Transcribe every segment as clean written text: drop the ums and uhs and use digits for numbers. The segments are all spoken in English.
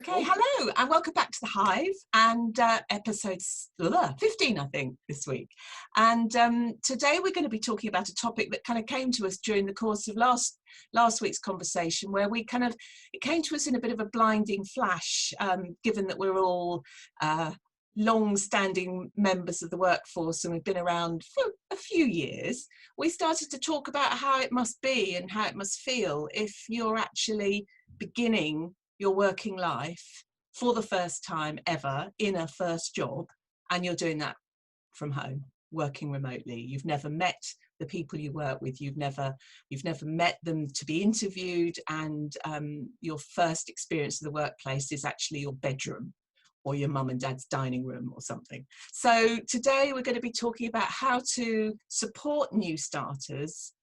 Okay, hello and welcome back to the Hive and episode 15, I think, this week. And today we're going to be talking about a topic that kind of came to us during the course of last week's conversation, where it came to us in a bit of a blinding flash, given that we're all long-standing members of the workforce and we've been around for a few years. We started to talk about how it must be and how it must feel if you're actually beginning your working life for the first time ever in a first job, and you're doing that from home, working remotely. You've never met the people you work with, you've never met them to be interviewed, and your first experience of the workplace is actually your bedroom or your mum and dad's dining room or something. So today we're going to be talking about how to support new starters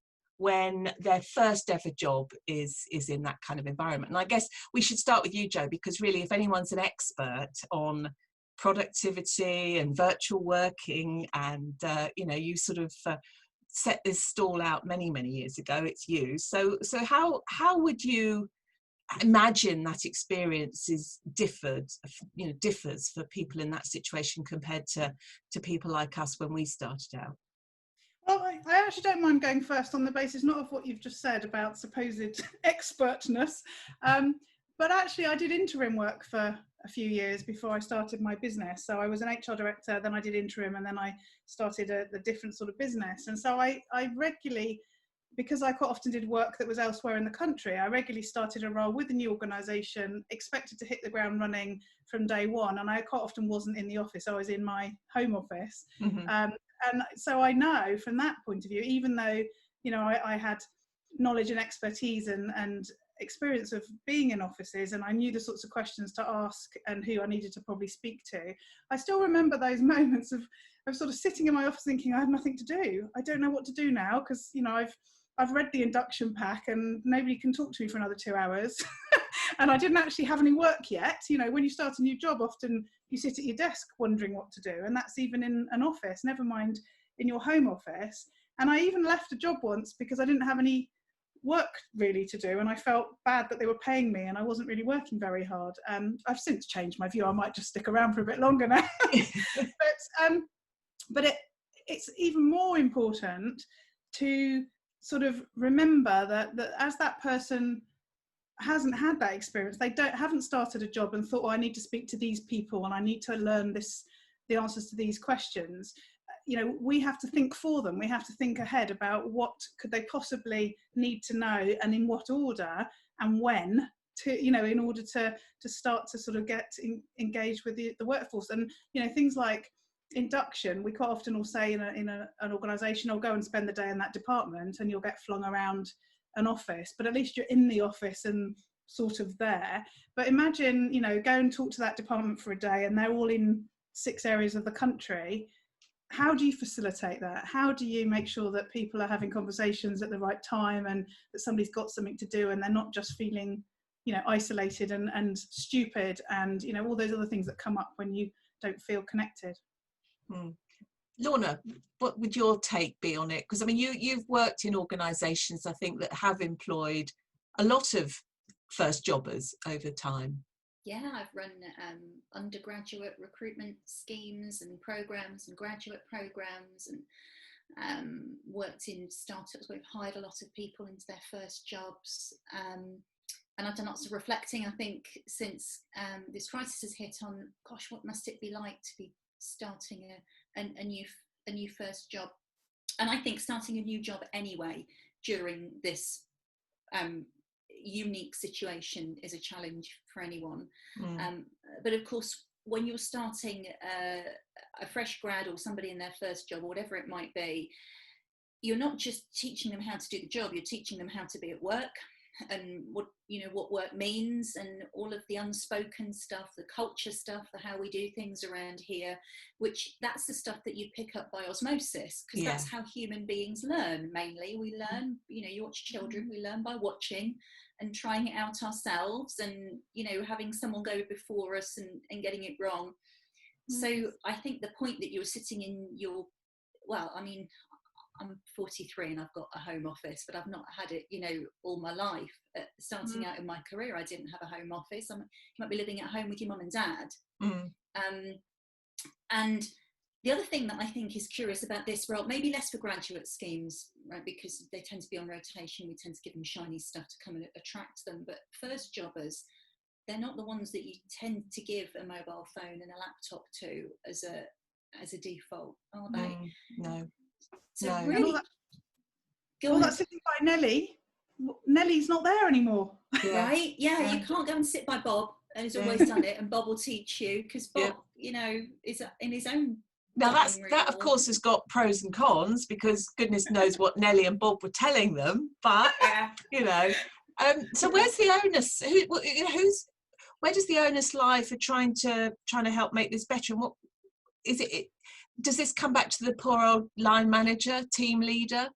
when their first ever job is in that kind of environment. And I guess we should start with you, Jo, because really, if anyone's an expert on productivity and virtual working, and you sort of set this stall out many years ago, it's you. So how would you imagine that experience differs for people in that situation compared to people like us when we started out? Well, I actually don't mind going first on the basis not of what you've just said about supposed expertness, but actually I did interim work for a few years before I started my business. So I was an HR director, then I did interim, and then I started a different sort of business. And so I regularly, because I quite often did work that was elsewhere in the country, I regularly started a role with a new organisation, expected to hit the ground running from day one, and I quite often wasn't in the office, I was in my home office. Mm-hmm. And so I know from that point of view, even though, I had knowledge and expertise and experience of being in offices, and I knew the sorts of questions to ask and who I needed to probably speak to, I still remember those moments of sort of sitting in my office thinking, I have nothing to do. I don't know what to do now because, I've read the induction pack and nobody can talk to me for another 2 hours. And I didn't actually have any work yet. When you start a new job, often you sit at your desk wondering what to do. And that's even in an office, never mind in your home office. And I even left a job once because I didn't have any work really to do. And I felt bad that they were paying me and I wasn't really working very hard. I've since changed my view. I might just stick around for a bit longer now. But it's even more important to sort of remember that as that person hasn't had that experience, they haven't started a job and thought, I need to speak to these people and I need to learn the answers to these questions. We have to think for them. We have to think ahead about what could they possibly need to know and in what order and when to, in order to start to sort of get engaged with the workforce. And things like induction, we quite often will say in an organisation, I'll go and spend the day in that department, and you'll get flung around an office, but at least you're in the office and sort of there. But imagine, go and talk to that department for a day and they're all in 6 areas of the country. How do you facilitate that? How do you make sure that people are having conversations at the right time and that somebody's got something to do and they're not just feeling, isolated and stupid and, all those other things that come up when you don't feel connected? Lorna, what would your take be on it? Because I mean, you've worked in organisations, I think, that have employed a lot of first jobbers over time. Yeah, I've run undergraduate recruitment schemes and programs and graduate programs, and worked in startups. We've hired a lot of people into their first jobs, and I've done lots of reflecting, I think, since this crisis has hit on, gosh, what must it be like to be starting a new first job? And I think starting a new job anyway during this unique situation is a challenge for anyone. But of course, when you're starting a fresh grad or somebody in their first job or whatever it might be, you're not just teaching them how to do the job, you're teaching them how to be at work and what work means, and all of the unspoken stuff, the culture stuff, the how we do things around here, which that's the stuff that you pick up by osmosis, because that's how human beings learn. Mainly we learn, you watch children, we learn by watching and trying it out ourselves, and having someone go before us and getting it wrong. So I think the point that you're sitting in your, well, I mean, I'm 43 and I've got a home office, but I've not had it, you know, all my life. Starting out in my career, I didn't have a home office. You might be living at home with your mum and dad. And the other thing that I think is curious about this role, maybe less for graduate schemes, right, because they tend to be on rotation, we tend to give them shiny stuff to come and attract them, but first jobbers, they're not the ones that you tend to give a mobile phone and a laptop to as a default, are they? No. So No. really, all that sitting by Nellie's not there anymore. Right? Yeah, you can't go and sit by Bob, and he's always done it, and Bob will teach you, because Bob, you know, is in his own. Now that of course has got pros and cons, because goodness knows what Nellie and Bob were telling them, but you know, so where's the onus? Where does the onus lie for trying to help make this better? And what is it? Does this come back to the poor old line manager, team leader,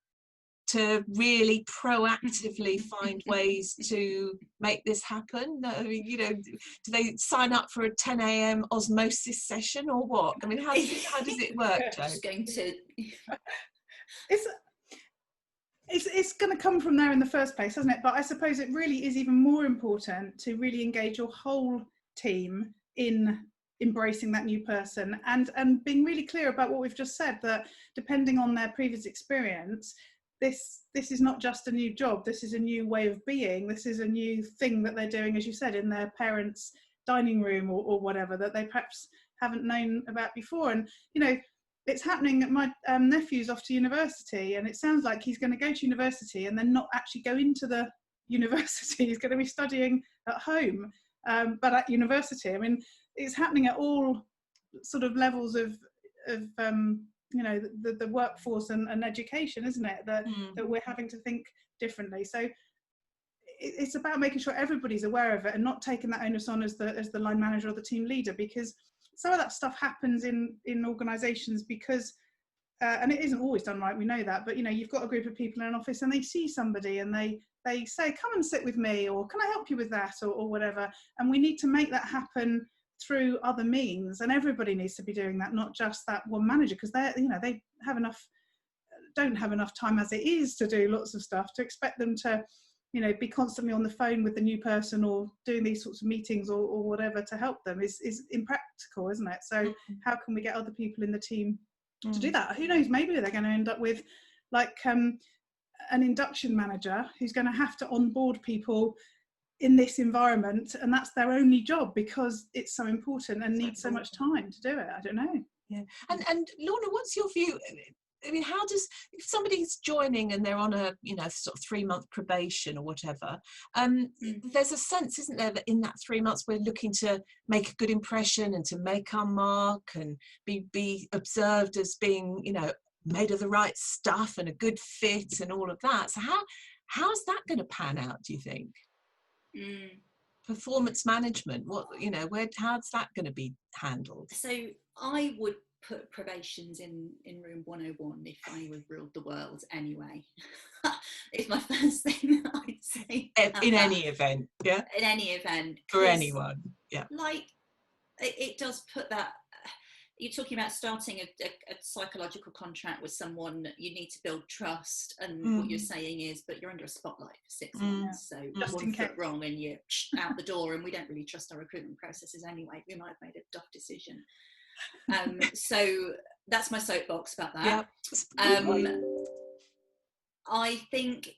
to really proactively find ways to make this happen? I mean, you know, do they sign up for a 10 a.m. osmosis session or what? I mean, how does it work, Jo? Just going to. It's going to come from there in the first place, hasn't it? But I suppose it really is even more important to really engage your whole team in embracing that new person and being really clear about what we've just said, that depending on their previous experience, this is not just a new job, this is a new way of being, this is a new thing that they're doing, as you said, in their parents' dining room or whatever, that they perhaps haven't known about before. And you know, it's happening. My nephew's off to university, and it sounds like he's going to go to university and then not actually go into the university. He's going to be studying at home, but at university. I mean, it's happening at all sort of levels of you know, the workforce and education, isn't it? That we're having to think differently. So it's about making sure everybody's aware of it and not taking that onus on as the line manager or the team leader, because some of that stuff happens in organisations because, and it isn't always done right, we know that, but you know, you've got a group of people in an office and they see somebody and they say, come and sit with me, or can I help you with that, or whatever. And we need to make that happen through other means, and everybody needs to be doing that, not just that one manager, because they don't have enough time as it is to do lots of stuff. To expect them to, you know, be constantly on the phone with the new person or doing these sorts of meetings or whatever to help them is impractical, isn't it? So how can we get other people in the team to do that? Who knows, maybe they're going to end up with like an induction manager who's going to have to onboard people in this environment, and that's their only job because it's so important and needs so much time to do it. I don't know. Yeah. And Lorna, what's your view? I mean, how does, if somebody's joining and they're on a, you know, sort of 3-month probation or whatever, there's a sense, isn't there, that in that 3 months we're looking to make a good impression and to make our mark and be observed as being, you know, made of the right stuff and a good fit and all of that. So how's that going to pan out, do you think? Performance management, what, you know, how's that going to be handled? So I would put probations in room 101 if I would ruled the world anyway. It's my first thing that I'd say. In any event, yeah? In any event. For anyone, yeah. Like, it does put that, you're talking about starting a psychological contract with someone, you need to build trust, and what you're saying is, but you're under a spotlight for 6 months, so just one foot wrong and you're out the door, and we don't really trust our recruitment processes anyway. We might have made a tough decision. So that's my soapbox about that. Yeah. I think,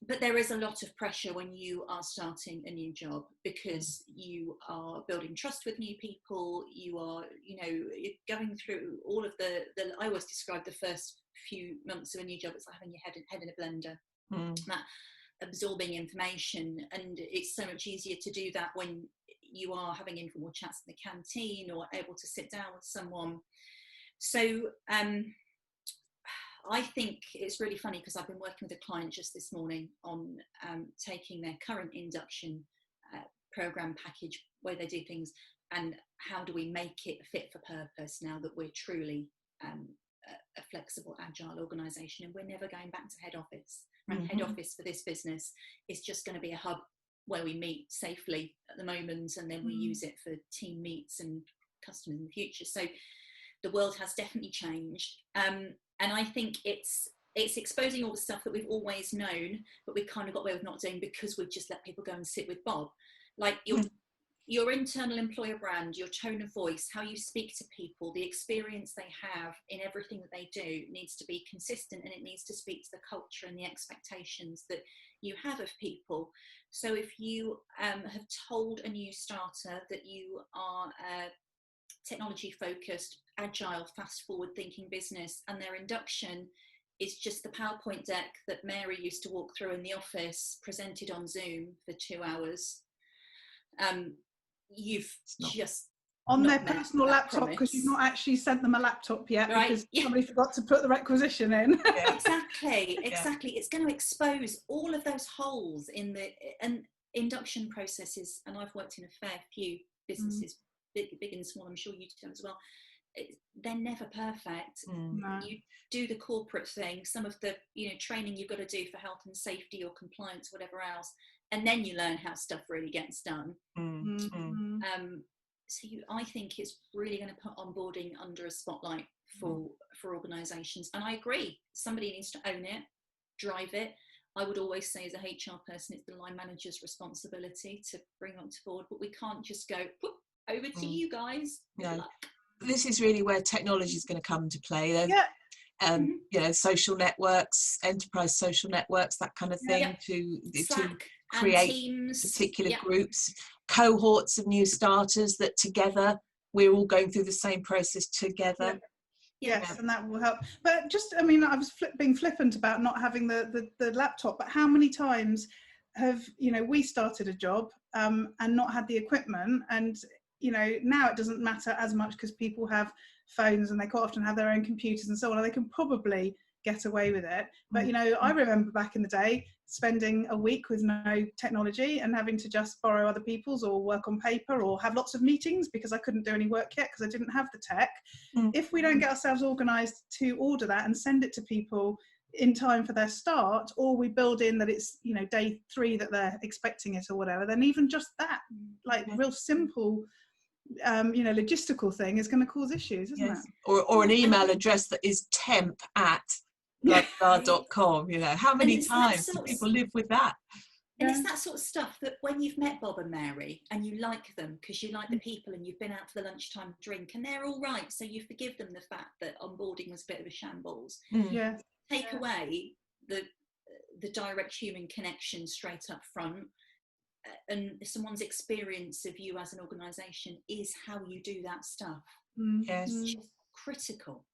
but there is a lot of pressure when you are starting a new job, because you are building trust with new people. You are, you know, you're going through all of the I always describe the first few months of a new job, it's like having your head in a blender, that absorbing information, and it's so much easier to do that when you are having informal chats in the canteen or able to sit down with someone. So I think it's really funny, because I've been working with a client just this morning on taking their current induction program package, where they do things, and how do we make it fit for purpose now that we're truly a flexible, agile organisation, and we're never going back to head office. Right? Head office for this business is just going to be a hub where we meet safely at the moment, and then we use it for team meets and customers in the future. So the world has definitely changed. And I think it's exposing all the stuff that we've always known, but we've kind of got away with not doing because we've just let people go and sit with Bob. Like your internal employer brand, your tone of voice, how you speak to people, the experience they have in everything that they do needs to be consistent, and it needs to speak to the culture and the expectations that you have of people. So if you have told a new starter that you are a technology focused, agile, fast forward thinking business, and their induction is just the PowerPoint deck that Mary used to walk through in the office, presented on Zoom for 2 hours, you've just on their personal laptop, because you've not actually sent them a laptop yet, right? Because somebody forgot to put the requisition in. Exactly. It's going to expose all of those holes in the induction processes. And I've worked in a fair few businesses, big and small, I'm sure you do as well. They're never perfect. No. You do the corporate thing, some of the training you've got to do for health and safety or compliance, whatever else, and then you learn how stuff really gets done. So I think it's really going to put onboarding under a spotlight for organisations. And I agree, somebody needs to own it, drive it. I would always say as a HR person, it's the line manager's responsibility to bring on to board, but we can't just go over to you guys. No. This is really where technology is going to come into play. Social networks, enterprise social networks, that kind of thing, to create teams, particular groups, cohorts of new starters that together we're all going through the same process together. Yes, and that will help. But just, I was being flippant about not having the laptop, but how many times have we started a job and not had the equipment, and now it doesn't matter as much because people have phones and they quite often have their own computers and so on, and they can probably get away with it. But I remember back in the day spending a week with no technology and having to just borrow other people's or work on paper or have lots of meetings because I couldn't do any work yet because I didn't have the tech. If we don't get ourselves organised to order that and send it to people in time for their start, or we build in that it's day 3 that they're expecting it or whatever, then even just that real simple logistical thing is going to cause issues, isn't it? Or an email address that is temp@blah.com. How many times do people live with that? And it's that sort of stuff that when you've met Bob and Mary and you like them because you like the people and you've been out for the lunchtime drink and they're all right, so you forgive them the fact that onboarding was a bit of a shambles. Take away the direct human connection straight up front, and someone's experience of you as an organisation is how you do that stuff. Yes, it's just critical.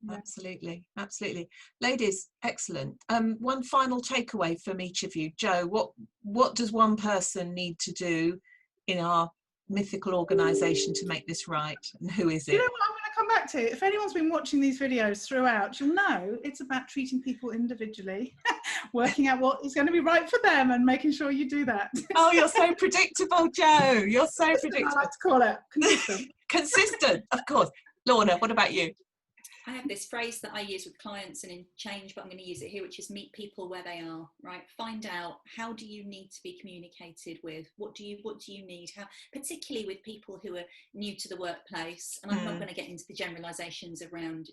Absolutely. Ladies, excellent. One final takeaway from each of you. Jo, what does one person need to do in our mythical organisation to make this right, and who is it? You know what I'm going to come back to? If anyone's been watching these videos throughout, you'll know it's about treating people individually, working out what is going to be right for them and making sure you do that. Oh, you're so predictable, Jo. You're so predictable. I like to call it consistent. Consistent, of course. Lorna, what about you? I have this phrase that I use with clients and in change, but I'm going to use it here, which is meet people where they are, right? Find out, how do you need to be communicated with? What do you need? How, particularly with people who are new to the workplace, and I'm not going to get into the generalizations around,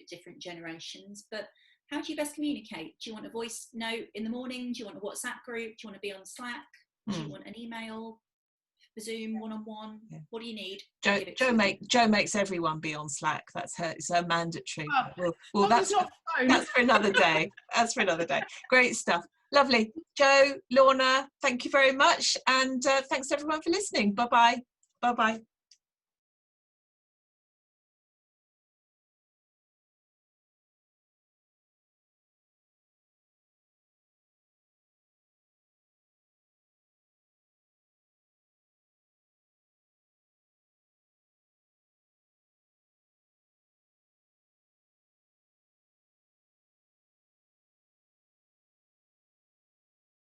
different generations, but how do you best communicate? Do you want a voice note in the morning? Do you want a WhatsApp group? Do you want to be on Slack? Do you want an email? Zoom one-on-one? What do you need? Jo makes everyone be on Slack. It's her mandatory. Well, that's for another day. That's for another day. Great stuff. Lovely. Jo, Lorna, thank you very much, and thanks everyone for listening. Bye bye.